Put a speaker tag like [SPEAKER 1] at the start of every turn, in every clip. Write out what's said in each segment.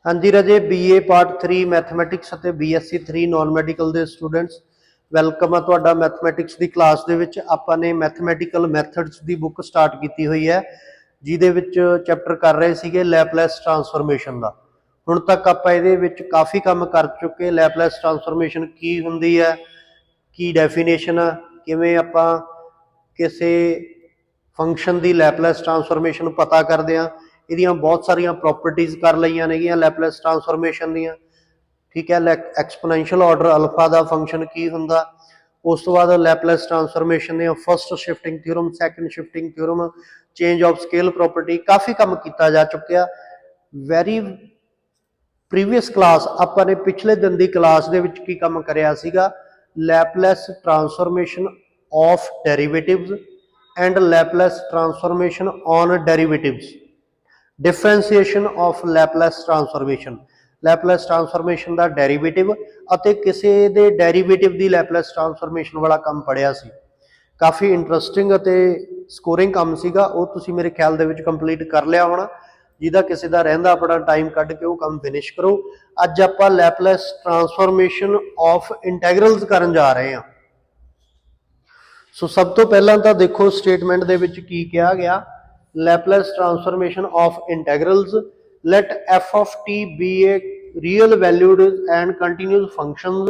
[SPEAKER 1] हाँ जी राजे, BA part 3 mathematics ਅਤੇ BSc 3 non medical ਦੇ स्टूडेंट्स ਵੈਲਕਮ ਆ ਤੁਹਾਡਾ मैथमैटिक्स ਦੀ ਕਲਾਸ ਦੇ ਵਿੱਚ। ਆਪਾਂ ਨੇ मैथमैटिकल ਮੈਥਡਸ ਦੀ ਬੁੱਕ ਸਟਾਰਟ ਕੀਤੀ ਹੋਈ ਹੈ, ਜਿਹਦੇ ਵਿੱਚ ਚੈਪਟਰ ਕਰ ਰਹੇ ਸੀਗੇ ਲੈਪਲੈਸ ਟਰਾਂਸਫੋਰਮੇਸ਼ਨ ਦਾ। ਹੁਣ ਤੱਕ ਆਪਾਂ ਇਹਦੇ ਵਿੱਚ ਕਾਫੀ ਕੰਮ ਕਰ ਚੁੱਕੇ। ਲੈਪਲੈਸ ਟਰਾਂਸਫੋਰਮੇਸ਼ਨ ਕੀ ਹੁੰਦੀ ਹੈ, ਕੀ ਡੈਫੀਨੇਸ਼ਨ ਆ, ਕਿਵੇਂ ਆਪਾਂ ਕਿਸੇ ਫੰਕਸ਼ਨ ਦੀ ਲੈਪਲੈਸ ਟਰਾਂਸਫੋਰਮੇਸ਼ਨ ਪਤਾ ਕਰਦੇ ਆ, ਇਹਦੀਆਂ ਬਹੁਤ ਸਾਰੀਆਂ ਪ੍ਰੋਪਰਟੀਜ਼ ਕਰ ਲਈਆਂ ਨੇਗੀਆਂ ਲੈਪਲੈਸ ਟਰਾਂਸਫੋਰਮੇਸ਼ਨ ਦੀਆਂ। ਠੀਕ ਹੈ, ਐਕਸਪੋਨੈਂਸ਼ੀਅਲ ਆਰਡਰ ਅਲਫਾ ਦਾ ਫੰਕਸ਼ਨ ਕੀ ਹੁੰਦਾ। ਉਸ ਤੋਂ ਬਾਅਦ ਲੈਪਲੈਸ ਟਰਾਂਸਫੋਰਮੇਸ਼ਨ ਦੀਆਂ first shifting theorem, second shifting theorem, change of scale property, ਕਾਫੀ ਕੰਮ ਕੀਤਾ ਜਾ ਚੁੱਕਿਆ। ਵੈਰੀ ਪ੍ਰੀਵੀਅਸ ਕਲਾਸ ਆਪਾਂ ਨੇ ਪਿਛਲੇ ਦਿਨ ਦੀ ਕਲਾਸ ਦੇ ਵਿੱਚ ਕੀ ਕੰਮ ਕਰਿਆ ਸੀਗਾ, Laplace transformation of derivatives and Laplace transformation on derivatives, differentiation of Laplace transformation, Laplace transformation का डेरीवेटिव ਅਤੇ ਕਿਸੇ ਦੇ ਡੈਰੀਵੇਟਿਵ ਦੀ ਲੈਪਲੈਸ ਟਰਾਂਸਫੋਰਮੇਸ਼ਨ ਵਾਲਾ ਕੰਮ ਪੜਿਆ ਸੀ। ਕਾਫੀ ਇੰਟਰਸਟਿੰਗ ਅਤੇ ਸਕੋਰਿੰਗ ਕੰਮ ਸੀਗਾ, ਉਹ ਤੁਸੀਂ ਮੇਰੇ ਖਿਆਲ ਦੇ ਵਿੱਚ ਕੰਪਲੀਟ ਕਰ ਲਿਆ ਹੋਣਾ। ਜਿਹਦਾ ਕਿਸੇ ਦਾ ਰਹਿੰਦਾ ਆਪਣਾ ਟਾਈਮ ਕੱਢ ਕੇ ਉਹ ਕੰਮ ਫਿਨਿਸ਼ ਕਰੋ। ਅੱਜ ਆਪਾਂ ਲੈਪਲੈਸ ਟਰਾਂਸਫੋਰਮੇਸ਼ਨ ਆਫ ਇੰਟੈਗਰਲਸ ਕਰਨ ਜਾ ਰਹੇ ਹਾਂ। ਸੋ ਸਭ ਤੋਂ ਪਹਿਲਾਂ ਤਾਂ ਦੇਖੋ ਸਟੇਟਮੈਂਟ ਦੇ ਵਿੱਚ ਕੀ ਕਿਹਾ ਗਿਆ, Laplace transformation of integrals, let f of t be a real valued and continuous functions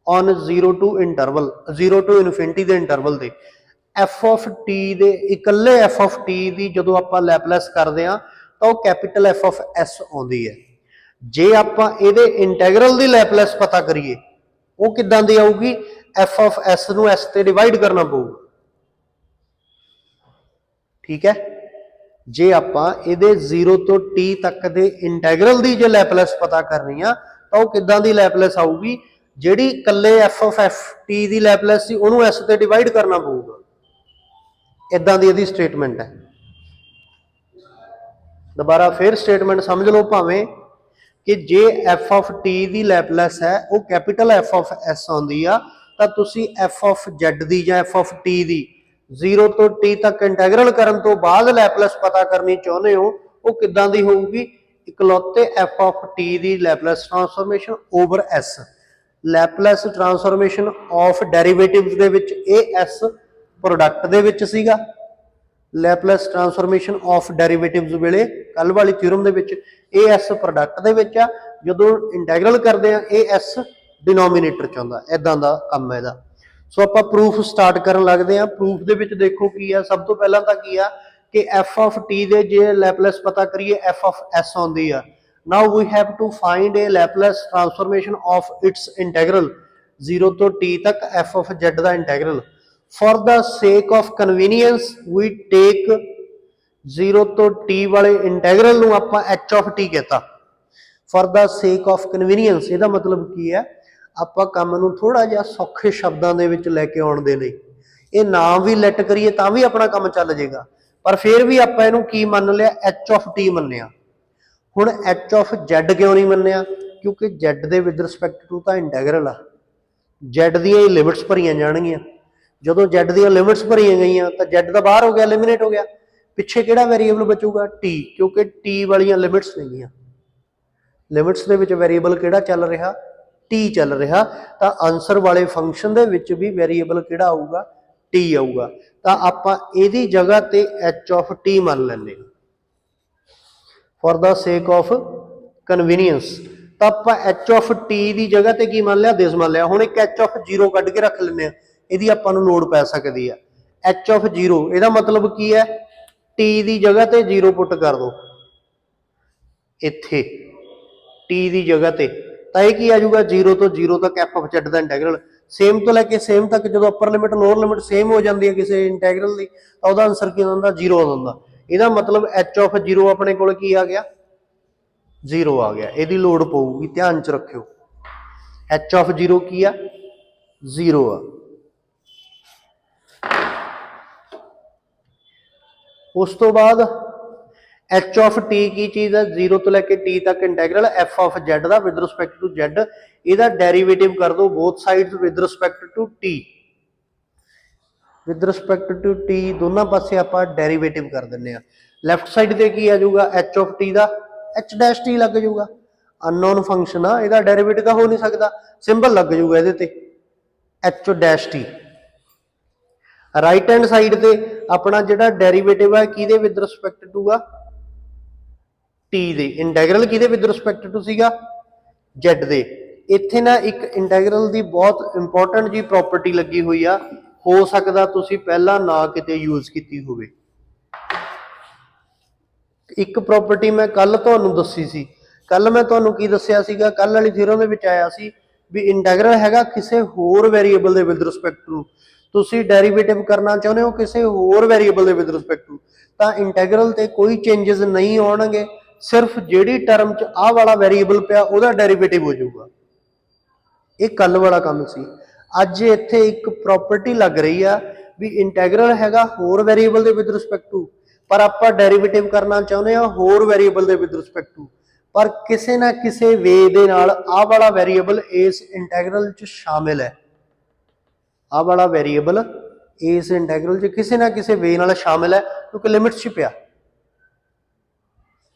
[SPEAKER 1] on 0 to interval, 0 to infinity ਦੇ ਇੰਟਰਵਲ ਦੇ। f of t ਦੇ ਇਕੱਲੇ f of t ਦੀ ਜਦੋਂ ਆਪਾਂ ਲੈਪਲੈਸ ਕਰਦੇ ਆ ਤਾਂ ਉਹ ਕੈਪੀਟਲ f of s ਆਉਂਦੀ ਹੈ। ਜੇ ਆਪਾਂ ਇਹਦੇ ਇੰਟੈਗਰਲ ਦੀ ਲੈਪਲੈਸ ਪਤਾ ਕਰੀਏ ਉਹ ਕਿੱਦਾਂ ਦੀ ਆਊਗੀ, f of s ਨੂੰ s ਤੇ ਡਿਵਾਈਡ ਕਰਨਾ ਪਊਗਾ। ਠੀਕ ਹੈ, ਜੇ ਆਪਾਂ ਇਹਦੇ 0 ਤੋਂ t ਤੱਕ ਦੇ ਇੰਟੈਗਰਲ ਦੀ ਜੇ ਲੈਪਲੈਸ ਪਤਾ ਕਰਨੀ ਆ ਤਾਂ ਉਹ ਕਿੱਦਾਂ ਦੀ ਲੈਪਲੈਸ ਆਊਗੀ, ਜਿਹੜੀ ਇਕੱਲੇ f of t ਦੀ ਲੈਪਲੈਸ ਸੀ ਉਹਨੂੰ s ਤੇ ਡਿਵਾਈਡ ਕਰਨਾ ਪਊਗਾ। ਇਦਾਂ ਦੀ ਇਹਦੀ ਸਟੇਟਮੈਂਟ ਹੈ। ਦੁਬਾਰਾ ਫਿਰ ਸਟੇਟਮੈਂਟ ਸਮਝ ਲਓ ਭਾਵੇਂ, ਕਿ ਜੇ f of t ਦੀ ਲੈਪਲੈਸ ਹੈ ਉਹ ਕੈਪੀਟਲ f of s ਆਉਂਦੀ ਆ ਤਾਂ ਤੁਸੀਂ f of z ਦੀ ਜਾਂ f of t ਦੀ 0 ਤੋਂ t ਤੱਕ ਇੰਟੈਗਰਲ ਕਰਨ ਤੋਂ ਬਾਅਦ ਲੈਪਲੈਸ ਪਤਾ ਕਰਨੀ ਚਾਹੁੰਦੇ ਹੋ, ਉਹ ਕਿੱਦਾਂ ਦੀ ਹੋਊਗੀ, ਇਕਲੌਤੇ f of t the ਲੈਪਲੈਸ ਟਰਾਂਸਫੋਰਮੇਸ਼ਨ over s। ਲੈਪਲੈਸ transformation of ਡੈਰੀਵੇਟਿਵਸ ਦੇ ਵਿੱਚ ਇਹ s ਪ੍ਰੋਡਕਟ ਦੇ ਵਿੱਚ ਸੀਗਾ। ਲੈਪਲੈਸ ਟਰਾਂਸਫੋਰਮੇਸ਼ਨ ਆਫ ਡੈਰੀਵੇਟਿਵਸ ਵੇਲੇ ਕੱਲ ਵਾਲੀ ਥਿਊਰਮ ਦੇ ਵਿੱਚ ਇਹ s ਪ੍ਰੋਡਕਟ ਦੇ ਵਿੱਚ ਆ, ਜਦੋਂ ਇੰਟੈਗਰਲ ਕਰਦੇ ਆ ਇਹ s ਡਿਨੋਮੀਨੇਟਰ ਚ ਆਉਂਦਾ। ਇਦਾਂ ਦਾ ਕੰਮ ਹੈ ਇਹਦਾ। ਸੋ ਆਪਾਂ ਪ੍ਰੂਫ ਸਟਾਰਟ ਕਰਨ ਲੱਗਦੇ ਹਾਂ। ਪ੍ਰੂਫ ਦੇ ਵਿੱਚ ਦੇਖੋ ਕੀ ਆ, ਸਭ ਤੋਂ ਪਹਿਲਾਂ ਤਾਂ ਕੀ ਆ ਕਿ f of t ਦੇ ਜੇ ਲੈਪਲੈਸ ਪਤਾ ਕਰੀਏ f of s ਆਉਂਦੀ ਆ। Now we have to find a Laplace transformation of its integral 0 ਤੋਂ t ਤੱਕ f of z ਦਾ integral. For the sake of convenience we take 0 ਤੋਂ t ਵਾਲੇ ਇੰਟੈਗਰਲ ਨੂੰ ਆਪਾਂ h of t ਕਹਤਾ। For the sake of convenience ਇਹਦਾ ਮਤਲਬ ਕੀ ਹੈ, ਆਪਾਂ ਕੰਮ ਨੂੰ ਥੋੜਾ ਜਿਹਾ ਸੌਖੇ ਸ਼ਬਦਾਂ ਦੇ ਵਿੱਚ ਲੈ ਕੇ ਆਉਣ ਦੇ ਲਈ ਇਹ ਨਾਮ ਵੀ ਲੈਟ ਕਰੀਏ ਤਾਂ ਵੀ ਆਪਣਾ ਕੰਮ ਚੱਲ ਜਾਏਗਾ, ਪਰ ਫਿਰ ਵੀ ਆਪਾਂ ਇਹਨੂੰ ਕੀ ਮੰਨ ਲਿਆ, h of t ਮੰਨਿਆ। ਹੁਣ h of z ਕਿਉਂ ਨਹੀਂ ਮੰਨਿਆ, ਕਿਉਂਕਿ z ਦੇ ਵਿਦ ਰਿਸਪੈਕਟ ਟੂ ਤਾਂ ਇੰਟੈਗਰਲ ਆ, z ਦੀਆਂ ਹੀ ਲਿਮਿਟਸ ਭਰੀਆਂ ਜਾਣਗੀਆਂ। ਜਦੋਂ z ਦੀਆਂ ਲਿਮਿਟਸ ਭਰੀਆਂ ਗਈਆਂ ਤਾਂ z ਦਾ ਬਾਹਰ ਹੋ ਗਿਆ, ਐਲੀਮੀਨੇਟ ਹੋ ਗਿਆ। ਪਿੱਛੇ ਕਿਹੜਾ ਵੇਰੀਏਬਲ ਬਚੂਗਾ, t, ਕਿਉਂਕਿ t ਵਾਲੀਆਂ ਲਿਮਿਟਸ ਨੇਗੀਆਂ। ਲਿਮਿਟਸ ਦੇ ਵਿੱਚ ਵੇਰੀਏਬਲ ਕਿਹੜਾ ਚੱਲ ਰਿਹਾ, t ਚੱਲ ਰਿਹਾ, ਤਾਂ ਆਨਸਰ ਵਾਲੇ ਫੰਕਸ਼ਨ ਦੇ ਵਿੱਚ ਵੀ ਵੇਰੀਏਬਲ ਕਿਹੜਾ ਆਊਗਾ, t ਆਊਗਾ। ਤਾਂ ਆਪਾਂ ਇਹਦੀ ਜਗ੍ਹਾ ਤੇ h of t ਮੰਨ ਲੈਂਦੇ ਹਾਂ for the sake of convenience। ਤਾਂ ਆਪਾਂ h of t ਦੀ ਜਗ੍ਹਾ ਤੇ ਕੀ ਮੰਨ ਲਿਆ, ਦਿਸ ਮੰਨ ਲਿਆ। ਹੁਣ ਇੱਕ h of 0 ਕੱਢ ਕੇ ਰੱਖ ਲੈਂਦੇ ਆ, ਇਹਦੀ ਆਪਾਂ ਨੂੰ ਲੋੜ ਪੈ ਸਕਦੀ ਆ। h of 0 ਇਹਦਾ ਮਤਲਬ ਕੀ ਹੈ, t ਦੀ ਜਗ੍ਹਾ ਤੇ 0 ਪੁੱਟ ਕਰ ਦੋ ਇੱਥੇ t ਦੀ ਜਗ੍ਹਾ ਤੇ, ਤਾਂ ਇਹ ਕੀ ਆ ਜਾਊਗਾ 0 ਤੋਂ 0 ਤੱਕ f of z ਦਾ ਇੰਟੈਗਰਲ। ਸੇਮ ਤੋਂ ਲੈ ਕੇ ਸੇਮ ਤੱਕ ਜਦੋਂ upper limit lower limit same ਹੋ ਜਾਂਦੀ ਹੈ ਕਿਸੇ ਇੰਟੈਗਰਲ ਦੀ ਤਾਂ ਉਹਦਾ ਆਨਸਰ ਕੀ ਹੁੰਦਾ, 0 ਆਉਂਦਾ। ਇਹਦਾ ਮਤਲਬ h of 0 ਆਪਣੇ ਕੋਲ ਕੀ ਆ ਗਿਆ, 0 ਆ ਗਿਆ। ਇਹਦੀ ਲੋੜ ਪਊਗੀ, ਧਿਆਨ ਚ ਰੱਖਿਓ। h of 0 ਕੀ ਆ, 0 ਆ। ਉਸ ਤੋਂ ਬਾਅਦ h of t ਕੀ ਚੀਜ਼ ਹੈ, 0 ਤੋਂ ਲੈ ਕੇ t ਤੱਕ ਇੰਟੈਗਰਲ f of z ਦਾ ਵਿਦ ਰਿਸਪੈਕਟ ਟੂ z। ਇਹਦਾ ਡੈਰੀਵੇਟਿਵ ਕਰ ਦੋ both sides with respect to t, with respect to t ਦੋਨਾਂ ਪਾਸੇ ਆਪਾਂ ਡੈਰੀਵੇਟਿਵ ਕਰ ਦਿੰਦੇ ਆ। ਲੈਫਟ ਸਾਈਡ ਤੇ ਕੀ ਆ ਜਾਊਗਾ h of t the H dash T लग जाऊगा। अननोन फंक्शन आ, ਇਹਦਾ ਡੈਰੀਵੇਟਿਵ ਤਾਂ ਹੋ ਨਹੀਂ ਸਕਦਾ, ਸਿੰਬਲ ਲੱਗ ਜਾਊਗਾ ਇਹਦੇ ਤੇ H dash T. Right hand side ਤੇ ਆਪਣਾ ਜਿਹੜਾ ਡੈਰੀਵੇਟਿਵ ਹੈ ਕਿਹਦੇ ਵਿਦ ਰਿਸਪੈਕਟ ਟੂ ਆ टी ਦੇ, ਇੰਟੈਗਰਲ ਕਿਹਦੇ ਵਿਦ ਰਿਸਪੈਕਟ ਟੂ ਸੀਗਾ z ਦੇ। ਇੱਥੇ ਨਾ ਇੱਕ ਇੰਟੈਗਰਲ ਦੀ ਬਹੁਤ ਇੰਪੋਰਟੈਂਟ ਜੀ ਪ੍ਰੋਪਰਟੀ ਲੱਗੀ ਹੋਈ ਆ, ਹੋ ਸਕਦਾ ਤੁਸੀਂ ਪਹਿਲਾਂ ਨਾ ਕਿਤੇ ਯੂਜ਼ ਕੀਤੀ ਹੋਵੇ। ਇੱਕ ਪ੍ਰੋਪਰਟੀ ਮੈਂ ਕੱਲ ਤੁਹਾਨੂੰ ਦੱਸੀ ਸੀ, ਕੱਲ ਮੈਂ ਤੁਹਾਨੂੰ ਕੀ ਦੱਸਿਆ ਸੀਗਾ, ਕੱਲ ਵਾਲੀ ਥਿਊਰਮ ਦੇ ਵਿੱਚ ਆਇਆ ਸੀ ਵੀ ਇੰਟੈਗਰਲ ਹੈਗਾ ਕਿਸੇ ਹੋਰ ਵੇਰੀਏਬਲ ਦੇ ਵਿਦ ਰਿਸਪੈਕਟ ਟੂ, ਤੁਸੀਂ ਡੈਰੀਵੇਟਿਵ ਕਰਨਾ ਚਾਹੁੰਦੇ ਹੋ ਕਿਸੇ ਹੋਰ ਵੇਰੀਏਬਲ ਦੇ ਵਿਦ ਰਿਸਪੈਕਟ ਟੂ, ਤਾਂ ਇੰਟੈਗਰਲ ਤੇ ਕੋਈ ਚੇਂਜਸ ਨਹੀਂ ਆਉਣਗੇ, ਸਿਰਫ ਜਿਹੜੀ ਟਰਮ 'ਚ ਆਹ ਵਾਲਾ ਵੇਰੀਏਬਲ ਪਿਆ ਉਹਦਾ ਡੈਰੀਵੇਟਿਵ ਹੋ ਜਾਊਗਾ। ਇਹ ਕੱਲ ਵਾਲਾ ਕੰਮ ਸੀ। ਅੱਜ ਇੱਥੇ ਇੱਕ ਪ੍ਰੋਪਰਟੀ ਲੱਗ ਰਹੀ ਆ ਵੀ ਇੰਟੈਗਰਲ ਹੈਗਾ ਹੋਰ ਵੇਰੀਏਬਲ ਦੇ ਵਿਦ ਰਿਸਪੈਕਟ ਟੂ, ਪਰ ਆਪਾਂ ਡੈਰੀਵੇਟਿਵ ਕਰਨਾ ਚਾਹੁੰਦੇ ਹਾਂ ਹੋਰ ਵੇਰੀਏਬਲ ਦੇ ਵਿਦ ਰਿਸਪੈਕਟ ਟੂ, ਪਰ ਕਿਸੇ ਨਾ ਕਿਸੇ ਵੇ ਦੇ ਨਾਲ ਆਹ ਵਾਲਾ ਵੇਰੀਏਬਲ ਇਸ ਇੰਟੈਗਰਲ 'ਚ ਸ਼ਾਮਿਲ ਹੈ, ਆਹ ਵਾਲਾ ਵੇਰੀਏਬਲ ਇਸ ਇੰਟੈਗਰਲ 'ਚ ਕਿਸੇ ਨਾ ਕਿਸੇ ਵੇ ਨਾਲ ਸ਼ਾਮਿਲ ਹੈ ਕਿਉਂਕਿ ਲਿਮਿਟਸ 'ਚ ਪਿਆ।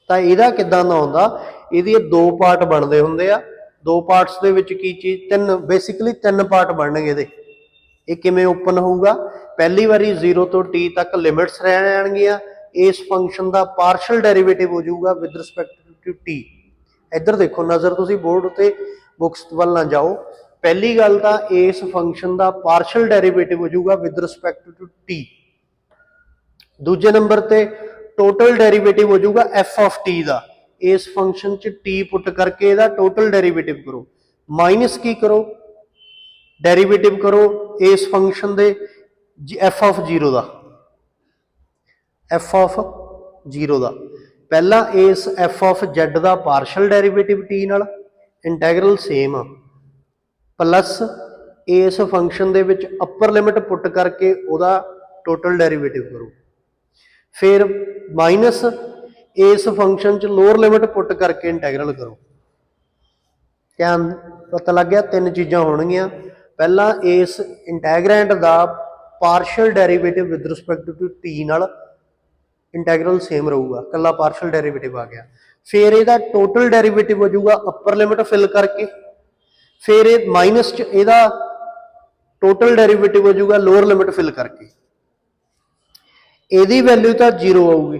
[SPEAKER 1] ਤਾਂ ਇਹਦਾ ਕਿੱਦਾਂ ਦਾ ਆਉਂਦਾ, ਇਹਦੇ ਦੋ ਪਾਰਟ ਬਣਦੇ ਹੁੰਦੇ ਆ, ਦੋ ਪਾਰਟਸ ਦੇ ਵਿੱਚ ਕੀ ਚੀਜ਼, ਤਿੰਨ ਬੇਸਿਕਲੀ ਤਿੰਨ ਪਾਰਟ ਬਣਨਗੇ ਇਹਦੇ। ਇਹ ਕਿਵੇਂ ਓਪਨ ਹੋਊਗਾ, ਪਹਿਲੀ ਵਾਰੀ 0 ਤੋਂ t ਤੱਕ ਲਿਮਿਟਸ ਰਹਿ ਜਾਣਗੀਆਂ, ਇਸ ਫੰਕਸ਼ਨ ਦਾ ਪਾਰਸ਼ਲ ਡੈਰੀਵੇਟਿਵ ਹੋ ਜਾਊਗਾ ਵਿਦ ਰਿਸਪੈਕਟ ਟੂ t। ਇੱਧਰ ਦੇਖੋ ਨਜ਼ਰ ਤੁਸੀਂ ਬੋਰਡ ਉੱਤੇ ਬੁੱਕਸ ਵੱਲ ਨਾ ਜਾਓ, ਪਹਿਲੀ ਗੱਲ ਤਾਂ ਇਸ ਫੰਕਸ਼ਨ ਦਾ ਪਾਰਸ਼ਲ ਡੈਰੀਵੇਟਿਵ ਹੋ ਜਾਊਗਾ ਵਿਦ ਰਿਸਪੈਕਟ ਟੂ t। ਦੂਜੇ ਨੰਬਰ ਤੇ ਟੋਟਲ ਡੈਰੀਵੇਟਿਵ ਹੋ ਜਾਊਗਾ f ਆਫ t ਦਾ, ਇਸ ਫੰਕਸ਼ਨ 'ਚ t ਪੁੱਟ ਕਰਕੇ ਇਹਦਾ ਟੋਟਲ ਡੈਰੀਵੇਟਿਵ ਕਰੋ, ਮਾਈਨਸ ਕੀ ਕਰੋ ਡੈਰੀਵੇਟਿਵ ਕਰੋ ਇਸ ਫੰਕਸ਼ਨ ਦੇ f of 0 the, f of 0 ਦਾ। ਪਹਿਲਾਂ ਇਸ f of z the partial derivative t ਨਾਲ, ਇੰਟੈਗਰਲ ਸੇਮ ਆ, ਪਲੱਸ ਇਸ ਫੰਕਸ਼ਨ ਦੇ ਵਿੱਚ ਅਪਰ ਲਿਮਿਟ ਪੁੱਟ ਕਰਕੇ ਉਹਦਾ ਟੋਟਲ ਡੈਰੀਵੇਟਿਵ ਕਰੋ, ਫਿਰ ਮਾਈਨਸ ਇਸ ਫੰਕਸ਼ਨ 'ਚ ਲੋਅਰ ਲਿਮਿਟ ਪੁੱਟ ਕਰਕੇ ਇੰਟੈਗਰਲ ਕਰੋ। ਧਿਆਨ ਪਤਾ ਲੱਗ ਗਿਆ, ਤਿੰਨ ਚੀਜ਼ਾਂ ਹੋਣਗੀਆਂ। ਪਹਿਲਾਂ ਇਸ ਇੰਟੈਗਰੈਂਟ ਦਾ partial derivative with respect to t ਨਾਲ ਇੰਟੈਗਰਲ ਸੇਮ ਰਹੂਗਾ, ਕੱਲਾ ਪਾਰਸ਼ਲ ਡੈਰੀਵੇਟਿਵ ਆ ਗਿਆ, ਫਿਰ ਇਹਦਾ ਟੋਟਲ ਡੈਰੀਵੇਟਿਵ ਹੋ ਜਾਊਗਾ ਅਪਰ ਲਿਮਿਟ ਫਿਲ ਕਰਕੇ, ਫਿਰ ਇਹ ਮਾਈਨਸ 'ਚ ਇਹਦਾ ਟੋਟਲ ਡੈਰੀਵੇਟਿਵ ਹੋ ਜਾਊਗਾ ਲੋਅਰ ਲਿਮਿਟ ਫਿਲ ਕਰਕੇ। ਇਹਦੀ ਵੈਲਿਊ ਤਾਂ 0 ਆਊਗੀ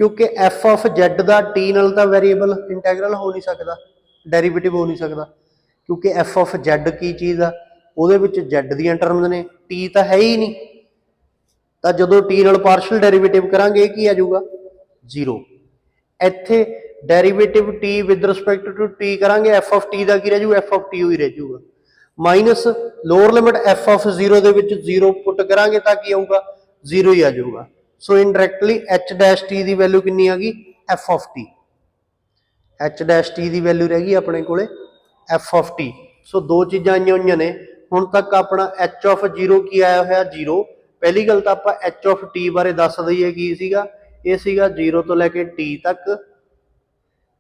[SPEAKER 1] ਕਿਉਂਕਿ f of z the t ਨਾਲ ਤਾਂ ਵੇਰੀਏਬਲ ਇੰਟੈਗਰਲ ਹੋ ਨਹੀਂ ਸਕਦਾ, ਡੈਰੀਵੇਟਿਵ ਹੋ ਨਹੀਂ ਸਕਦਾ, ਕਿਉਂਕਿ f ਆਫ z ਕੀ ਚੀਜ਼ ਆ, ਉਹਦੇ ਵਿੱਚ z ਦੀਆਂ ਟਰਮਸ ਨੇ, t ਤਾਂ ਹੈ ਹੀ ਨਹੀਂ, ਤਾਂ ਜਦੋਂ t ਨਾਲ ਪਾਰਸ਼ਲ ਡੈਰੀਵੇਟਿਵ ਕਰਾਂਗੇ ਇਹ ਕੀ ਆ ਜਾਊਗਾ 0। ਇੱਥੇ derivative t with respect to t ਕਰਾਂਗੇ, f ਆਫ t ਦਾ ਕੀ ਰਹਿ ਜਾਊਗਾ, f ਆਫ t ਹੀ ਰਹਿ ਜਾਊਗਾ, minus lower limit f of 0 ਦੇ ਵਿੱਚ 0 ਪੁੱਟ ਕਰਾਂਗੇ ਤਾਂ ਕੀ ਆਊਗਾ 0 ਹੀ ਆ ਜਾਊਗਾ। ਸੋ ਇਨਡਾਇਰੈਕਟਲੀ h ਡੈਸ਼ t ਦੀ ਵੈਲਿਊ ਕਿੰਨੀ ਆ ਗਈ f of t, h dash t the value ਰਹਿ ਗਈ ਆਪਣੇ ਕੋਲੇ f ਆਫ t। ਸੋ ਦੋ ਚੀਜ਼ਾਂ ਆਈਆਂ ਹੋਈਆਂ ਨੇ ਹੁਣ ਤੱਕ, ਆਪਣਾ h ਆਫ 0 ਕੀ ਆਇਆ ਹੋਇਆ 0। ਪਹਿਲੀ ਗੱਲ ਤਾਂ ਆਪਾਂ h ਆਫ t ਬਾਰੇ ਦੱਸ ਦਈਏ ਕੀ ਸੀਗਾ, ਇਹ ਸੀਗਾ 0 ਤੋਂ ਲੈ ਕੇ t ਤੱਕ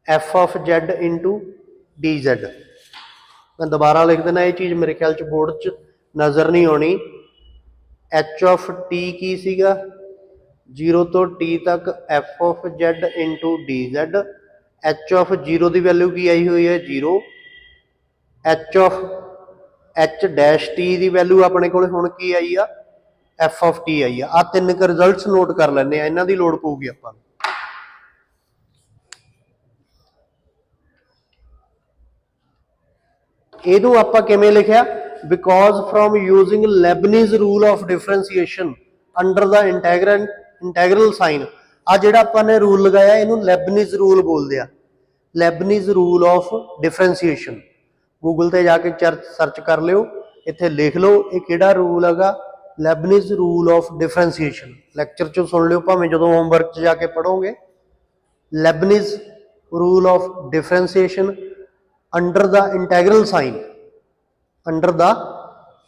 [SPEAKER 1] f of z into dz। ਮੈਂ ਦੁਬਾਰਾ ਲਿਖ ਦੇਣਾ, ਇਹ ਚੀਜ਼ ਮੇਰੇ ਖਿਆਲ 'ਚ ਬੋਰਡ 'ਚ ਨਜ਼ਰ ਨਹੀਂ ਆਉਣੀ। h ਆਫ t ਕੀ ਸੀਗਾ 0 ਤੋਂ t ਤੱਕ f of z into dz, h of 0 the value ਕੀ ਆਈ ਹੋਈ ਹੈ 0, h ਡੈਸ਼ t ਦੀ ਵੈਲਿਊ ਆਪਣੇ ਕੋਲ ਹੁਣ ਕੀ ਆਈ ਆ f ਆਫ t ਆਈ ਆ। ਆ ਤਿੰਨ ਕੁ ਰਿਜ਼ਲਟਸ ਨੋਟ ਕਰ ਲੈਣੇ ਆ, ਇਹਨਾਂ ਦੀ ਲੋੜ ਪਊਗੀ ਆਪਾਂ ਨੂੰ। ਇਹਨੂੰ ਆਪਾਂ ਕਿਵੇਂ ਲਿਖਿਆ, because from using Leibniz rule of differentiation under the integral sign. ਆ ਜਿਹੜਾ ਆਪਾਂ ਨੇ ਰੂਲ ਲਗਾਇਆ ਇਹਨੂੰ ਲੈਬਨੀਜ਼ ਰੂਲ ਬੋਲਦੇ ਆ, Lebanese rule of differentiation. Google ਤੇ ਜਾ ਕੇ ਸਰਚ ਕਰ ਲਿਓ, ਇੱਥੇ ਲਿਖ ਲਓ ਇਹ ਕਿਹੜਾ ਰੂਲ ਹੈਗਾ, Leibniz rule of differentiation. Lecture 'ਚ ਸੁਣ ਲਿਓ ਭਾਵੇਂ ਜਦੋਂ ਹੋਮਵਰਕ 'ਚ ਜਾ ਕੇ ਪੜ੍ਹੋਗੇ, Leibniz rule of differentiation under the integral sign, under the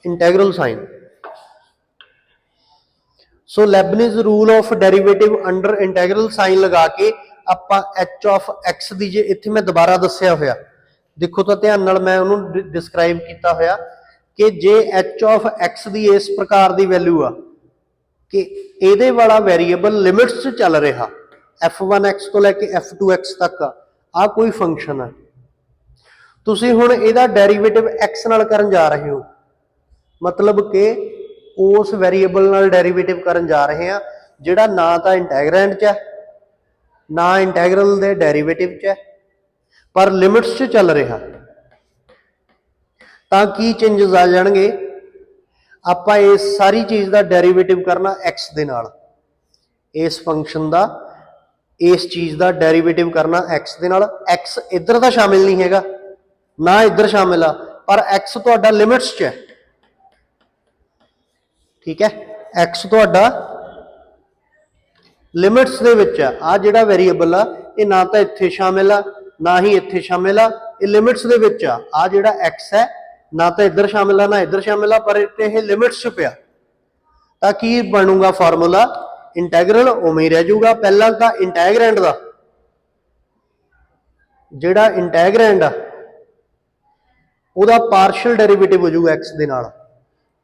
[SPEAKER 1] integral sign. So Leibniz rule of derivative under integral sign ਲਗਾ ਕੇ ਆਪਾਂ h ਆਫ x ਦੀ, ਜੇ ਇੱਥੇ ਮੈਂ ਦੁਬਾਰਾ ਦੱਸਿਆ ਹੋਇਆ ਦੇਖੋ ਤਾਂ ਧਿਆਨ ਨਾਲ, ਮੈਂ ਉਹਨੂੰ ਡਿਸਕ੍ਰਾਈਬ ਕੀਤਾ ਹੋਇਆ ਕਿ ਜੇ h ਆਫ x ਦੀ ਇਸ ਪ੍ਰਕਾਰ ਦੀ ਵੈਲਿਊ ਆ ਕਿ ਇਹਦੇ ਵਾਲਾ ਵੇਰੀਏਬਲ ਲਿਮਿਟਸ 'ਚ ਚੱਲ ਰਿਹਾ, f1x ਤੋਂ ਲੈ ਕੇ f2x ਤੱਕ ਆ ਕੋਈ ਫੰਕਸ਼ਨ ਹੈ। ਤੁਸੀਂ ਹੁਣ ਇਹਦਾ ਡੈਰੀਵੇਟਿਵ x ਨਾਲ ਕਰਨ ਜਾ ਰਹੇ ਹੋ, मतलब कि उस वेरीएबल नाल डेरीवेटिव करन जा रहे हैं जिहड़ा ना तो इंटैग्रैंड च है ना इंटैग्रल दे डेरीवेटिव च है पर लिमिट्स च चल रहा। तां की चेंजेस आ जाणगे, आपां इस सारी चीज़ का डेरीवेटिव करना x दे नाल, इस फंक्शन का इस चीज़ का डेरीवेटिव करना x दे नाल। x इधर का शामिल नहीं हैगा ना इधर शामिल आ, पर x तुहाडा लिमिट्स च है, ठीक है। एक्स तुहाडा लिमिट्स दे विच है। आ जिहड़ा वेरीएबल आ ये ना तो इत्थे शामिल आ ना ही इत्थे शामिल आ, ये लिमिट्स दे विच आ जिहड़ा एक्स है ना तो इधर शामिल आ ना इधर शामिल आ, पर इत्थे ये लिमिट्स च पिया। तां की बनूगा फार्मूला, इंटैग्रल उवें रह जाऊगा। पहला तां इंटैग्रैंड दा जिहड़ा इंटैग्रैंड आ उहदा पार्शियल डेरीवेटिव हो जाऊगा एक्स दे नाल,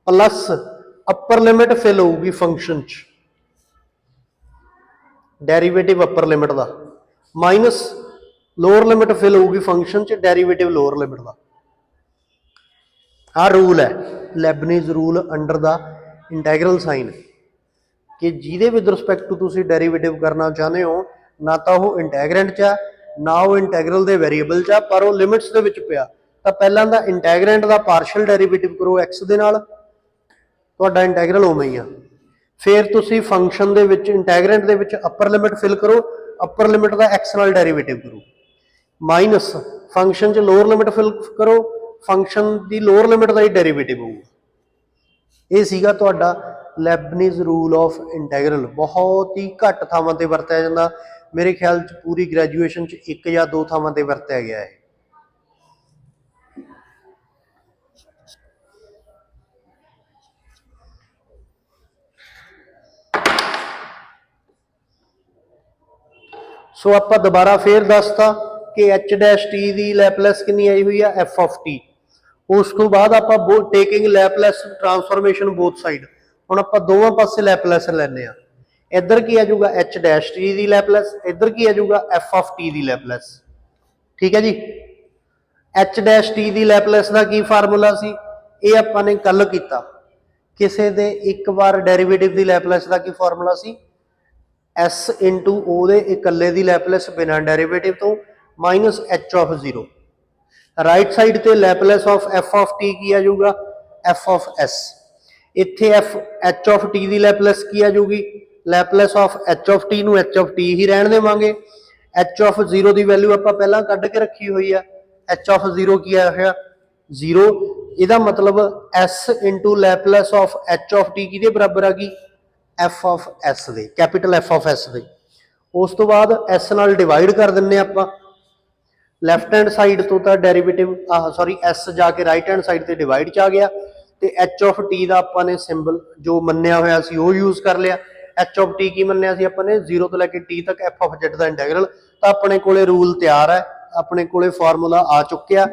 [SPEAKER 1] प्लस अपर लिमिट फिल होगी फंक्शन च, डेरीवेटिव अपर लिमिट का, माइनस लोअर लिमिट फिल होगी फंक्शन च, डेरीवेटिव लोअर लिमिट का। आ रूल है Leibniz rule under the integral sign, कि जिहदे विद रिस्पैक्ट टू तुसीं डेरीवेटिव करना चाहते हो ना तो वह इंटैग्रैंड च ना वो इंटैग्रल दे वेरीएबल च, पर वो लिमिट्स दे विच पिया। तां पहलां दा इंटैग्रैंड का पार्शियल डेरीवेटिव करो एक्स दे नाल, तुहाडा इंटैग्रल उवें ही आ। फिर तुसीं फंक्शन दे विच इंटैग्रैंड दे विच अपर लिमिट फिल करो, अपर लिमिट का एक्स नाल डेरीवेटिव करो, माइनस फंक्शन च लोअर लिमिट फिल करो, फंक्शन की लोअर लिमिट का ही डेरीवेटिव होगा। ये सीगा तुहाडा लेबनीज रूल ऑफ इंटैग्रल। बहुत ही घट थावां ते वरतिया जांदा, मेरे ख्याल च पूरी ग्रैजुएशन च एक या दो थावां ते वरतिया गया है। सो आप दोबारा फिर दसता कि एच डैश टी की लैपलेस कितनी आई हुई है एफ ऑफ टी। उस तो बाद आप taking Laplace transformation both side, हुण आप दोवां पासे लैपलेस लैने आ। इधर की आ जाऊगा एच डैश टी की लैपलेस, इधर की आ जाऊगा एफ ऑफ टी की लैपलेस, ठीक है जी। एच डैश टी की लैपलेस का की फार्मूला सी, ये आपां ने कल कीता। किसी दे एक बार डेरीवेटिव की लैपलेस का की फार्मूला सी, एस इंटू ओदे इकल्ले दी लैपलेस बिना डेरीवेटिव तो minus h of zero. Right side ते Laplace of f of t की आ जाऊगा एफ ऑफ एस। इत्थे एफ एच ऑफ टी की लैपलेस की आ जाऊगी, Laplace of h of t नूं एच ऑफ टी ही रहन देवांगे। एच ऑफ जीरो की वैल्यू आपां पहलां कढ के रखी हुई है, एच ऑफ जीरो की आया होया जीरो। इहदा मतलब s into Laplace of h of t किहदे बराबर आ गई एफ ऑफ एस दे, कैपिटल एफ ऑफ एस दे। उस तो बाद एस नाल डिवाइड कर दिंने आपां, लैफ्ट हैंड साइड तो डेरीवेटिव सॉरी एस जाके राइट हैंड साइड ते डिवाइड च आ गया, तो एच ऑफ टी का आपां ने सिंबल जो मन्निया होया सी वो यूज कर लिया। एच ऑफ टी की मन्निया सी आपां ने जीरो तो लैके टी तक एफ ऑफ जेड का इंटैग्रल। तो अपने कोले रूल तैयार है, अपने कोले फार्मूला आ चुकिया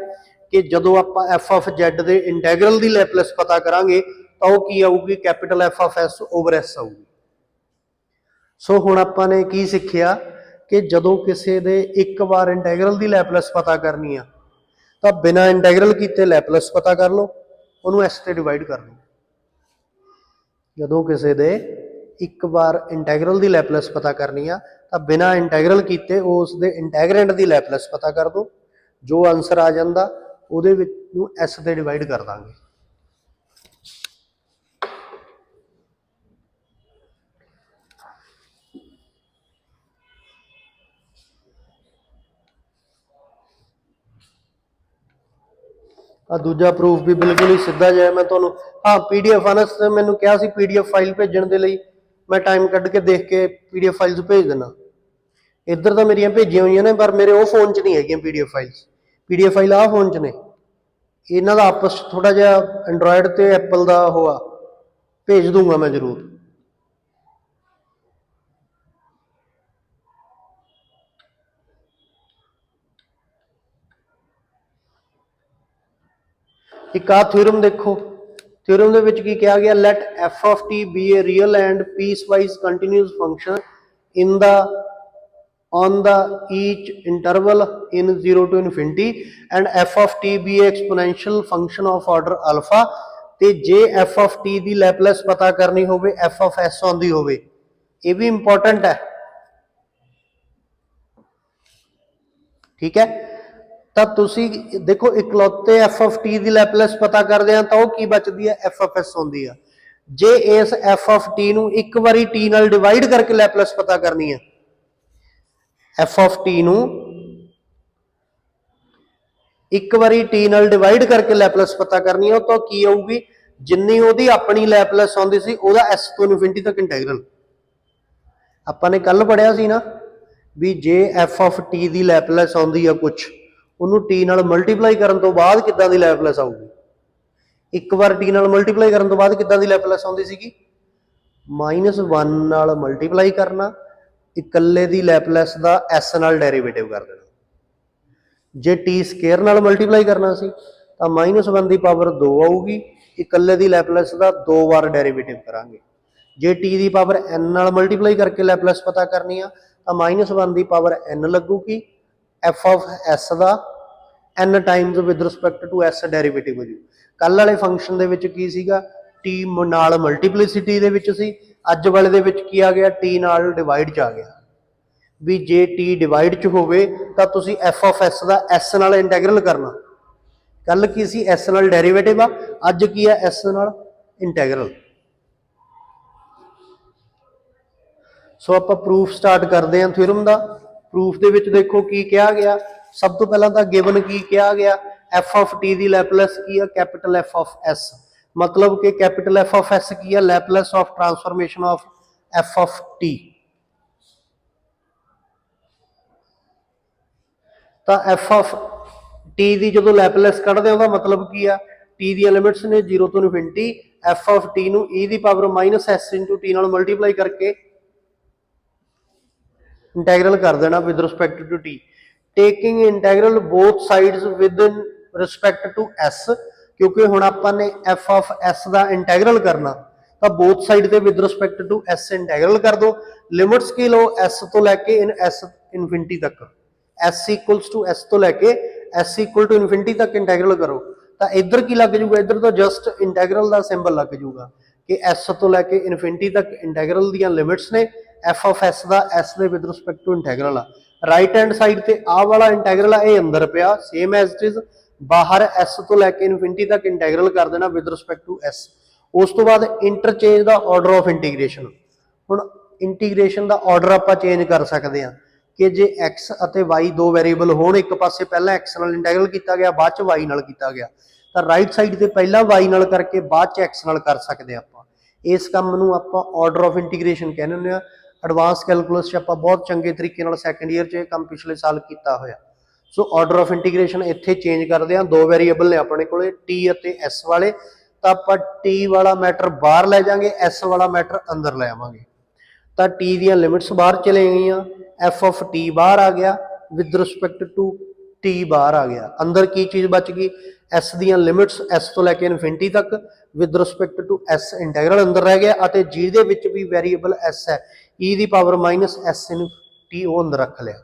[SPEAKER 1] कि जदों आपां एफ ऑफ जेड के इंटैग्रल की लैपलेस पता करांगे तो वो की आऊगी capital F of s over s आऊगी। सो हुण आपां ने की सीखिया कि जदों किसी दे एक बार इंटैग्रल की लैपलेस पता करनी आ तो बिना इंटैग्रल कीते लैपलेस पता कर लो, उन्होंने एस ते डिवाइड कर लो। जदों किसी दे एक बार इंटैग्रल की लैपलेस पता करनी आ तो बिना इंटैग्रल कीते उस दे इंटैग्रैंड की लैपलेस पता कर दो, जो आंसर आ जांदा उहदे विच नूं एस ते डिवाइड कर दांगे। दूजा प्रूफ भी बिल्कुल ही सीधा जाए। मैं तुहानूं हाँ PDF अनस ने मैनूं कहा सी PDF फाइल भेजण दे लई, मैं टाइम कढ के देख के PDF फाइल्स भेज देना। इधर तो मेरियां भेजियां हुई ने पर मेरे वो फोन च नहीं है PDF फाइल्स, PDF फाइल आ फोन च ने। इन्हां दा आपस थोड़ा जिहा एंड्रॉयड ते एप्पल दा होआ, भेज दूंगा मैं जरूर। एक आ थ्योरम देखो, थ्योरम दे विच की कहा गया, let f of t be a real and piecewise continuous function in the on the each interval in 0 to infinity and f of t be exponential function of order alpha ਤੇ ਜੇ f of t ਦੀ ਲੈਪਲੇਸ ਪਤਾ ਕਰਨੀ ਹੋਵੇ f of s ਆਉਂਦੀ ਹੋਵੇ, ਇਹ ਵੀ important ਹੈ। ਠੀਕ ਹੈ, ਤਾਂ ਤੁਸੀਂ ਦੇਖੋ ਇਕਲੌਤੇ f of t ਦੀ ਲੈਪਲੇਸ ਪਤਾ ਕਰਦੇ ਆ ਤਾਂ ਉਹ ਕੀ ਬਚਦੀ ਹੈ, f of s ਆਉਂਦੀ ਆ। ਜੇ ਇਸ f of t ਨੂੰ ਇੱਕ ਵਾਰੀ t ਨਾਲ ਡਿਵਾਈਡ ਕਰਕੇ ਲੈਪਲੇਸ ਪਤਾ ਕਰਨੀ ਹੈ, f of t ਨੂੰ ਇੱਕ ਵਾਰੀ t ਨਾਲ ਡਿਵਾਈਡ ਕਰਕੇ ਲੈਪਲੇਸ ਪਤਾ ਕਰਨੀ ਹੈ ਤਾਂ ਕੀ ਆਊਗੀ, ਜਿੰਨੀ ਉਹਦੀ ਆਪਣੀ ਲੈਪਲੇਸ ਆਉਂਦੀ ਸੀ ਉਹਦਾ s ਤੋਂ ਇਨਫਿਨਿਟੀ ਤੱਕ ਇੰਟੈਗਰਲ। ਆਪਾਂ ਨੇ ਕੱਲ ਪੜਿਆ ਸੀ ਨਾ ਵੀ ਜੇ f of t ਦੀ ਲੈਪਲੇਸ ਆਉਂਦੀ ਆ ਕੁਛ, ਉਹਨੂੰ t ਨਾਲ ਮਲਟੀਪਲਾਈ ਕਰਨ ਤੋਂ ਬਾਅਦ ਕਿੱਦਾਂ ਦੀ ਲੈਪਲੇਸ ਆਊਗੀ। ਇੱਕ ਵਾਰ t ਨਾਲ ਮਲਟੀਪਲਾਈ ਕਰਨ ਤੋਂ ਬਾਅਦ ਕਿੱਦਾਂ ਦੀ ਲੈਪਲੇਸ ਆਉਂਦੀ ਸੀਗੀ, -1 ਨਾਲ ਮਲਟੀਪਲਾਈ ਕਰਨਾ, ਇਕੱਲੇ ਦੀ ਲੈਪਲੇਸ ਦਾ s ਨਾਲ ਡੈਰੀਵੇਟਿਵ ਕਰ ਦੇਣਾ। ਜੇ ਟੀ ਸਕੇਅਰ ਨਾਲ ਮਲਟੀਪਲਾਈ ਕਰਨਾ ਸੀ ਤਾਂ -1 ਦੀ ਪਾਵਰ 2 ਆਊਗੀ, ਇਕੱਲੇ ਦੀ ਲੈਪਲੇਸ ਦਾ 2 ਵਾਰ ਡੈਰੀਵੇਟਿਵ ਕਰਾਂਗੇ। ਜੇ ਟੀ ਦੀ ਪਾਵਰ n ਨਾਲ ਮਲਟੀਪਲਾਈ ਕਰਕੇ ਲੈਪਲੇਸ ਪਤਾ ਕਰਨੀ ਆ ਤਾਂ -1 ਦੀ ਪਾਵਰ n ਲੱਗੂਗੀ, f of s ਦਾ n times with respect to s derivative ਹੋ ਜੂ। ਕੱਲ ਵਾਲੇ ਫੰਕਸ਼ਨ ਦੇ ਵਿੱਚ ਕੀ ਸੀਗਾ, t ਨਾਲ ਮਲਟੀਪਲਿਸਿਟੀ ਦੇ ਵਿੱਚ ਸੀ, ਅੱਜ ਵਾਲੇ ਦੇ ਵਿੱਚ ਕੀ ਆ ਗਿਆ, t ਨਾਲ ਡਿਵਾਈਡ ਚ ਆ ਗਿਆ। ਵੀ ਜੇ t ਡਿਵਾਈਡ ਚ ਹੋਵੇ ਤਾਂ ਤੁਸੀਂ f of s the s ਨਾਲ ਇੰਟੈਗਰਲ ਕਰਨਾ। ਕੱਲ ਕੀ ਸੀ, s ਨਾਲ ਡੈਰੀਵੇਟਿਵ ਆ, ਅੱਜ ਕੀ ਆ, s ਨਾਲ ਇੰਟੈਗਰਲ। ਸੋ ਆਪਾਂ ਪ੍ਰੂਫ ਸਟਾਰਟ ਕਰਦੇ ਹਾਂ ਥਿਊਰਮ ਦਾ। ਪ੍ਰੂਫ ਦੇ ਵਿੱਚ ਦੇਖੋ ਕੀ ਕਿਹਾ ਗਿਆ, ਸਭ ਤੋਂ ਪਹਿਲਾਂ ਤਾਂ ਗਿਵਨ ਕੀ ਕਿਹਾ ਗਿਆ, f of t ਦੀ ਲੈਪਲੇਸ ਕੀ ਆ, ਕੈਪੀਟਲ f of s, ਮਤਲਬ ਕਿ ਕੈਪੀਟਲ f of s ਕੀ ਆ, Laplace of transformation of f of t। ਤਾਂ f of t ਦੀ ਜਦੋਂ ਲੈਪਲੇਸ ਕੱਢਦੇ ਉਹਦਾ ਮਤਲਬ ਕੀ ਆ, t ਦੀਆਂ ਲਿਮਿਟਸ ਨੇ 0 ਤੋਂ ਇਨਫਿਨਿਟੀ, f of t ਨੂੰ e ਦੀ ਪਾਵਰ -s into t ਨਾਲ ਮਲਟੀਪਲਾਈ ਕਰਕੇ ਇੰਟੈਗਰਲ ਕਰ ਦੇਣਾ with respect to t, taking integral both sides with respect to s, ਕਿਉਂਕਿ ਹੁਣ ਆਪਾਂ ਨੇ f of s ਦਾ ਇੰਟੈਗਰਲ ਕਰਨਾ ਤਾਂ ਬੋਥ ਸਾਈਡ ਤੇ with respect to s integral ਕਰ ਦੋ। ਲਿਮਿਟਸ ਕੀ ਲਓ, s ਤੋਂ ਲੈ ਕੇ s ਇਨਫਿਨਿਟੀ ਤੱਕ, s ਇਕੁਅਲਸ ਟੂ s ਤੋਂ ਲੈ ਕੇ s ਇਕੁਅਲ ਟੂ ਇਨਫਿਨਿਟੀ ਤੱਕ ਇੰਟੈਗਰਲ ਕਰੋ। ਤਾਂ ਇੱਧਰ ਕੀ ਲੱਗ ਜੂਗਾ, ਇੱਧਰ ਤਾਂ ਜਸਟ ਇੰਟੈਗਰਲ ਦਾ ਸਿੰਬਲ ਲੱਗ ਜੂਗਾ ਕਿ s ਤੋਂ ਲੈ ਕੇ ਇਨਫਿਨਿਟੀ ਤੱਕ ਇੰਟੈਗਰਲ ਦੀਆਂ ਲਿਮਿਟਸ ਨੇ, f of s the s ਦੇ ਵਿਦ ਰਿਸਪੈਕਟ ਟੂ ਇੰਟੈਗਰਲ ਆ। ਰਾਈਟ ਹੈਂਡ ਸਾਈਡ ਤੇ ਆਹ ਵਾਲਾ ਇੰਟੈਗਰਲ ਆ, ਇਹ ਅੰਦਰ ਪਿਆ ਸੇਮ ਐਜ਼ ਇਟ ਇਜ਼, ਬਾਹਰ s ਤੋਂ ਲੈ ਕੇ ਇਨਫਿਨਿਟੀ ਤੱਕ ਇੰਟੈਗਰਲ ਕਰ ਦੇਣਾ ਵਿਦ ਰਿਸਪੈਕਟ ਟੂ s। ਉਸ ਤੋਂ ਬਾਅਦ interchange the order of integration. ਹੁਣ ਇੰਟੀਗ੍ਰੇਸ਼ਨ ਦਾ ਆਰਡਰ ਆਪਾਂ ਚੇਂਜ ਕਰ ਸਕਦੇ ਹਾਂ ਕਿ ਜੇ x ਅਤੇ y ਦੋ ਵੈਰੀਏਬਲ ਹੋਣ, ਇੱਕ ਪਾਸੇ ਪਹਿਲਾਂ x ਨਾਲ ਇੰਟੈਗਰਲ ਕੀਤਾ ਗਿਆ, ਬਾਅਦ ਚ y ਨਾਲ ਕੀਤਾ ਗਿਆ, ਤਾਂ ਰਾਈਟ ਸਾਈਡ ਤੇ ਪਹਿਲਾਂ y ਨਾਲ ਕਰਕੇ ਬਾਅਦ ਚ x ਨਾਲ ਕਰ ਸਕਦੇ ਆਪਾਂ। ਇਸ ਕੰਮ ਨੂੰ ਆਪਾਂ ਆਰਡਰ ਆਫ ਇੰਟੀਗ੍ਰੇਸ਼ਨ ਕਹਿੰਦੇ ਹੁੰਦੇ ਆ। ਐਡਵਾਂਸ ਕੈਲਕੂਲਸ 'ਚ ਆਪਾਂ ਬਹੁਤ ਚੰਗੇ ਤਰੀਕੇ ਨਾਲ ਸੈਕੰਡ ਈਅਰ 'ਚ ਇਹ ਕੰਮ ਪਿਛਲੇ ਸਾਲ ਕੀਤਾ ਹੋਇਆ। ਸੋ ਆਰਡਰ ਆਫ ਇੰਟੀਗ੍ਰੇਸ਼ਨ ਇੱਥੇ ਚੇਂਜ ਕਰਦੇ ਹਾਂ, ਦੋ ਵੈਰੀਏਬਲ ਨੇ ਆਪਣੇ ਕੋਲੇ t ਅਤੇ s ਵਾਲੇ, ਤਾਂ ਆਪਾਂ t ਵਾਲਾ ਮੈਟਰ ਬਾਹਰ ਲੈ ਜਾਵਾਂਗੇ, s ਵਾਲਾ ਮੈਟਰ ਅੰਦਰ ਲੈ ਆਵਾਂਗੇ। ਤਾਂ t ਦੀਆਂ ਲਿਮਿਟਸ ਬਾਹਰ ਚਲੇ ਗਈਆਂ, f of t ਬਾਹਰ ਆ ਗਿਆ, ਵਿਦ ਰਿਸਪੈਕਟ ਟੂ t ਬਾਹਰ ਆ ਗਿਆ, ਅੰਦਰ ਕੀ ਚੀਜ਼ ਬਚ ਗਈ, s ਦੀਆਂ ਲਿਮਿਟਸ s ਤੋਂ ਲੈ ਕੇ ਇਨਫਿਨਿਟੀ ਤੱਕ with respect to s integral ਅੰਦਰ ਰਹਿ ਗਿਆ, ਅਤੇ ਜਿਹਦੇ ਵਿੱਚ ਵੀ ਵੈਰੀਏਬਲ s ਹੈ e ਦੀ ਪਾਵਰ -s t ਉਹ ਅੰਦਰ ਰੱਖ ਲਿਆ।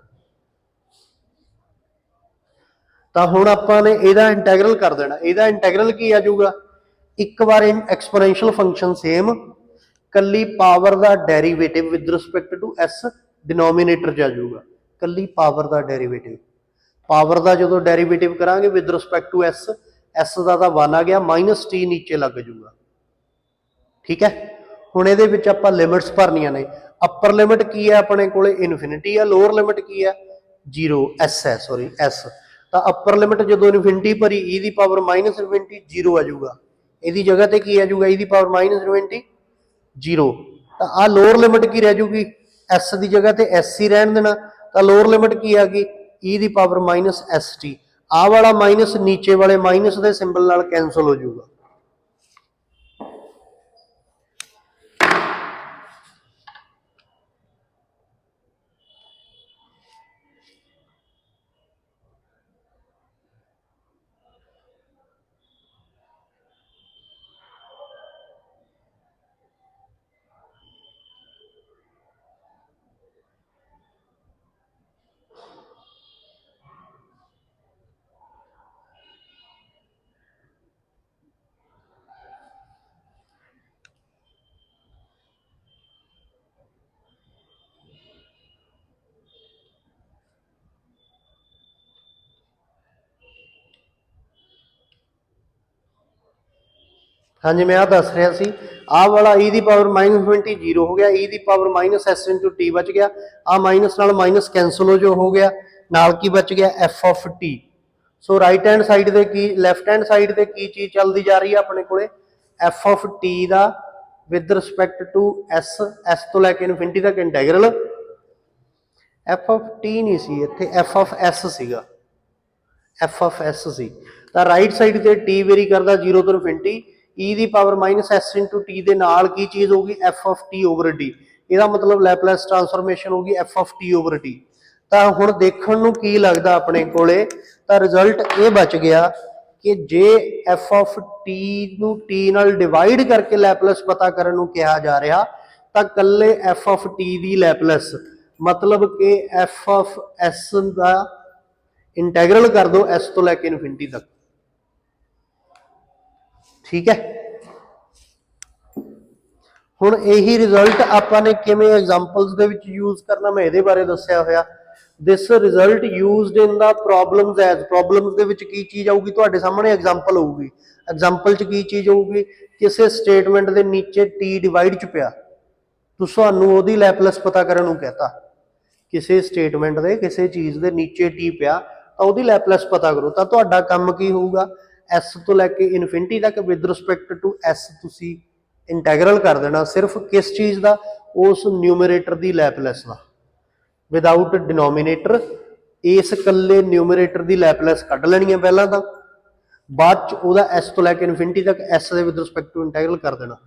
[SPEAKER 1] ਤਾਂ ਹੁਣ ਆਪਾਂ ਨੇ ਇਹਦਾ ਇੰਟੈਗਰਲ ਕਰ ਦੇਣਾ। ਇਹਦਾ ਇੰਟੈਗਰਲ ਕੀ ਆ ਜਾਊਗਾ, ਇੱਕ ਵਾਰ ਐਕਸਪੋਨੈਂਸ਼ੀਅਲ ਫੰਕਸ਼ਨ ਸੇਮ, ਕੱਲੀ ਪਾਵਰ ਦਾ derivative with respect to s denominator 'ਚ ਆ ਜਾਊਗਾ, ਕੱਲੀ ਪਾਵਰ ਦਾ ਡੈਰੀਵੇਟਿਵ। ਪਾਵਰ ਦਾ ਜਦੋਂ ਡੈਰੀਵੇਟਿਵ ਕਰਾਂਗੇ with respect to s, s ਦਾ ਤਾਂ 1 ਆ ਗਿਆ, -t ਨੀਚੇ ਲੱਗ ਜਾਊਗਾ। ਠੀਕ ਹੈ, ਹੁਣ ਇਹਦੇ ਵਿੱਚ ਆਪਾਂ ਲਿਮਿਟਸ ਭਰਨੀਆਂ ਨੇ। ਅਪਰ ਲਿਮਿਟ ਕੀ ਹੈ ਆਪਣੇ ਕੋਲੇ, ਇਨਫਿਨਿਟੀ ਆ, ਲੋਅਰ ਲਿਮਿਟ ਕੀ ਹੈ 0, s ਹੈ, ਸੌਰੀ s। ਤਾਂ ਅਪਰ ਲਿਮਿਟ ਜਦੋਂ ਇਨਫਿਨਿਟੀ ਭਰੀ, e ਦੀ ਪਾਵਰ -ਇਨਫਿਨਿਟੀ 0 ਆ ਜਾਊਗਾ, ਇਹਦੀ ਜਗ੍ਹਾ ਤੇ ਕੀ ਆ ਜਾਊਗਾ, e ਦੀ ਪਾਵਰ -ਇਨਫਿਨਿਟੀ 0। ਤਾਂ ਆਹ ਲੋਅਰ ਲਿਮਿਟ ਕੀ ਰਹਿ ਜੂਗੀ, s ਦੀ ਜਗ੍ਹਾ ਤੇ s ਹੀ ਰਹਿਣ ਦੇਣਾ, ਤਾਂ ਲੋਅਰ ਲਿਮਿਟ ਕੀ ਆ ਗਈ, e ਦੀ ਪਾਵਰ -st। ਆਹ ਵਾਲਾ ਮਾਈਨਸ ਨੀਚੇ ਵਾਲੇ ਮਾਈਨਸ ਦੇ ਸਿੰਬਲ ਨਾਲ ਕੈਂਸਲ ਹੋ ਜਾਊਗਾ। हाँ जी, मैं आ दस रहा सी आ वाला ई दी पावर -20 जीरो हो गया, ई दी पावर -s इंटू टी बच गया, आ माइनस नाल माइनस कैंसल हो गया, नाल की बच गया f of t. So right hand side दे की लैफ्ट हैंड साइड ते की चीज चलती जा रही है अपने कोले एफ ऑफ टी दा विद रिस्पैक्ट टू एस, एस तो लैके इनफिनिटी तक इंटैगरल। एफ ऑफ टी नहीं सी इत्थे, एफ ऑफ एस सीगा, एफ ऑफ एस सी। तो राइट साइड ते टी वेरी करदा 0 तो इनफिनिटी, ई दी पावर -s इंटू टी दे नाल की चीज होगी f of t over d. ਇਹਦਾ मतलब लैपलैस ट्रांसफॉर्मेशन होगी f of t over t. तो हुण देखण नूं की लगदा अपने कोले, तो रिजल्ट ये बच गया कि जे एफ ऑफ टी नूं टी नाल डिवाइड करके लैपलैस पता करन नूं कहा जा रहा, तो कल्ले F of T the Laplace मतलब कि एफ ऑफ एस का इंटैगरल कर दो एस तो लैके इनफिनिटी तक। ठीक है, हुण यही रिजल्ट आपां ने किवें एग्जांपल्स दे विच यूज करना मैं इहदे बारे दस्सिया होया। This result used in the problems as, problems दे विच की चीज आऊगी तुहाडे सामने एग्जांपल होऊगी, एग्जांपल च की चीज होऊगी किसी स्टेटमेंट दे नीचे टी डिवाइड च पिया, तुहानूं ओहदी लैपलैस पता करन नूं कहता, किसी स्टेटमेंट दे किसी चीज दे नीचे टी पिया तो ओहदी लैपलैस पता करो, तो तुहाडा काम की होऊगा एस तो लैके इनफिनिटी तक विद रिस्पैक्ट टू एस तुसीं इंटैगरल कर देना, सिर्फ किस चीज़ का, उस न्यूमरेटर की लैपलैस का, विदाउट डिनोमीनेटर। इस कल्ले न्यूमरेटर की लैपलैस कढ़ लैनी है पहला, तो बाद च एस तो लैके इनफिनिटी तक एस के विद रिस्पैक्ट टू इंटैगरल कर देना।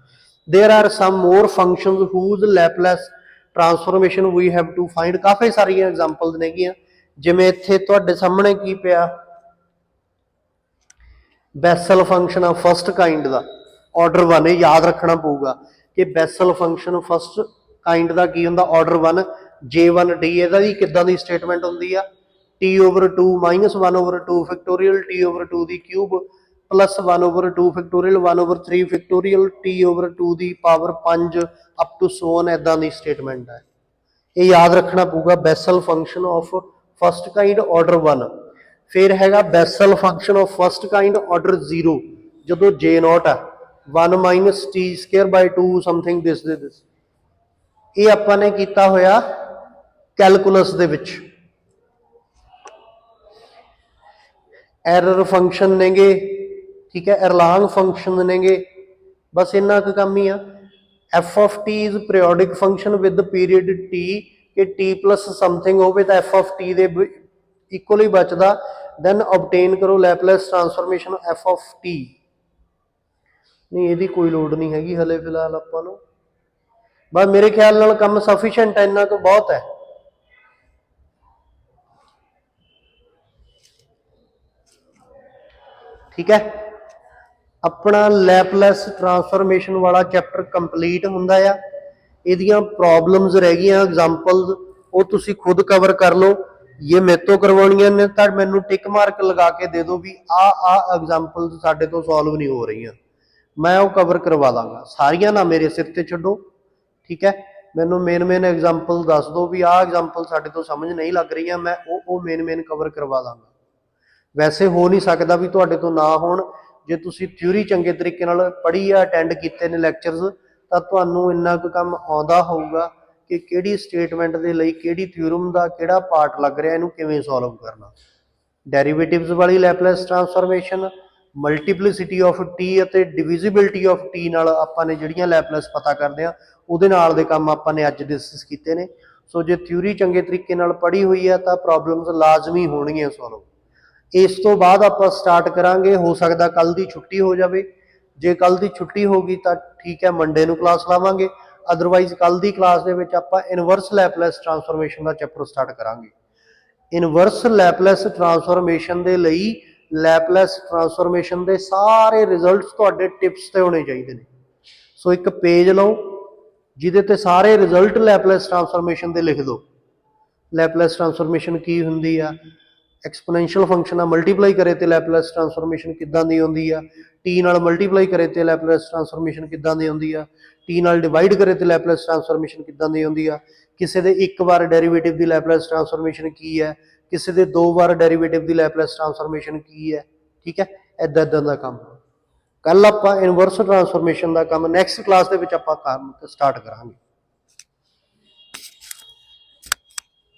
[SPEAKER 1] There are some more functions whose Laplace transformation we have to find, काफ़ी सारिया एग्जांपल्स नेगियां, जिवें इत्थे तुहाडे सामने की पिया बेसल फंक्शन आ फर्स्ट काइंड का ऑर्डर 1, याद रखना पऊगा कि बेसल फंक्शन फर्स्ट काइंड का की होंदा ऑर्डर 1, J1 D ਇਹਦਾ ਦੀ ਕਿੱਦਾਂ ਦੀ ਸਟੇਟਮੈਂਟ ਹੁੰਦੀ ਆ, T/2 -1/2 ਫੈਕਟੋਰੀਅਲ T/2 ਦੀ cube plus 1/2 factorial 1/3 factorial T/2 ਦੀ power 5 up to so on, ਇਦਾਂ ਦੀ ਸਟੇਟਮੈਂਟ ਹੈ। ਇਹ ਯਾਦ ਰੱਖਣਾ ਪਊਗਾ Bessel function of first kind order 1। फिर हैगा Bessel function of first kind order 0 जो J0 है 1 - t²/2 something this they this. ये आपां ने कीता होया कैलकुलस दे विच। एरर फंक्शन नेगे, ठीक है, एरलांग फंक्शन नेगे, बस इन्ना क काम ही आ। F of t is periodic function with period t, कि टी प्लस समथिंग हो तो एफ ऑफ टी दे इक्वली बचदा, then obtain करो Laplace transformation f of t. नहीं ਇਹਦੀ कोई लोड़ नहीं हैगी हले फिलहाल ਆਪਾਂ ਨੂੰ, बस मेरे ख्याल नाल काम सफिशिएंट है, इन्ना को बहुत है। ठीक है, अपना लैपलैस ट्रांसफॉर्मेशन वाला चैप्टर कंप्लीट हुंदा है। इहदियां प्रॉब्लम्स रह गई एग्जांपल्स, वो तुसी खुद कवर कर लो। ये मेरे तो करवानियां ने तो मैनू टिक मार्क लगा के दे दो भी आ एग्जांपल साडे तो सॉल्व नहीं हो रही, मैं वो कवर करवा दांगा। सारियां ना मेरे सिर ते छड्डो, ठीक है, मैनू मेन एग्जांपल दस दो भी आ एग्जांपल साडे तो समझ नहीं लग रही, मैं वो मेन कवर करवा दांगा। वैसे हो नहीं सकता भी तुहाडे तो ना होण, जे तुसी थ्योरी चंगे तरीके नाल पढ़ी है, अटैंड कीते ने लैक्चरस, तां तुहानू इन्ना क काम आउंदा होऊगा कि किहड़ी स्टेटमेंट दे लई किहड़ी थ्योरम दा किहड़ा पार्ट लग रहा, इहनू किवें सॉल्व करना। डेरिवेटिव्स वाली Laplace transformation, multiplicity of T अते डिविजिबिलिटी ऑफ टी नाल आपां ने जिहड़ियां लैपलैस पता करदे आ, उहदे नाल दे काम आपां ने अज डिस्कस कीते ने। सो जे थ्योरी चंगे तरीके नाल पढ़ी हुई है तां प्रॉब्लम्स लाजमी होणगीआं सॉल्व। इस तो बाद आपां स्टार्ट करांगे, हो सकदा कल दी छुट्टी हो जावे, जे कल दी छुट्टी होगी तां ठीक है, मंडे नूं क्लास लावांगे, अदरवाइज कल की क्लास के आपां इनवर्स लैपलैस ट्रांसफॉर्मेशन का चैप्टर स्टार्ट करांगे। इनवर्स लैपलैस ट्रांसफॉर्मेशन के लिए लैपलैस ट्रांसफॉर्मेशन के सारे रिजल्ट्स तुहाडे टिप्स ते होने चाहिए ने। सो एक पेज लो जिहदे ते सारे रिजल्ट लैपलैस ट्रांसफॉर्मेशन के लिख दो। लैपलैस ट्रांसफॉर्मेशन की हुंदी आ, एक्सपोनेंशियल फंक्शन आ मल्टीप्लाई करे तो लैपलैस ट्रांसफॉर्मेशन किदां दी हुंदी आ, टी नाल मल्टीप्लाई करे तो लैपलैस ट्रांसफॉर्मेशन किदां दी हुंदी आ, टी नाल डिवाइड करे तो लैपलैस ट्रांसफॉर्मेशन किदां दी हुंदी आ, किसी दे एक बार डेरिवेटिव की लैपलैस ट्रांसफॉर्मेशन की है, किसी दे दो बार डेरिवेटिव की लैपलैस ट्रांसफॉर्मेशन की है। ठीक है, इदां इदां दा काम। ਕੱਲ ਆਪਾਂ ਇਨਵਰਸ ਟਰਾਂਸਫਾਰਮੇਸ਼ਨ ਦਾ ਕੰਮ ਨੈਕਸਟ ਕਲਾਸ ਦੇ ਵਿੱਚ ਆਪਾਂ ਕੰਮ ਸਟਾਰਟ ਕਰਾਂਗੇ।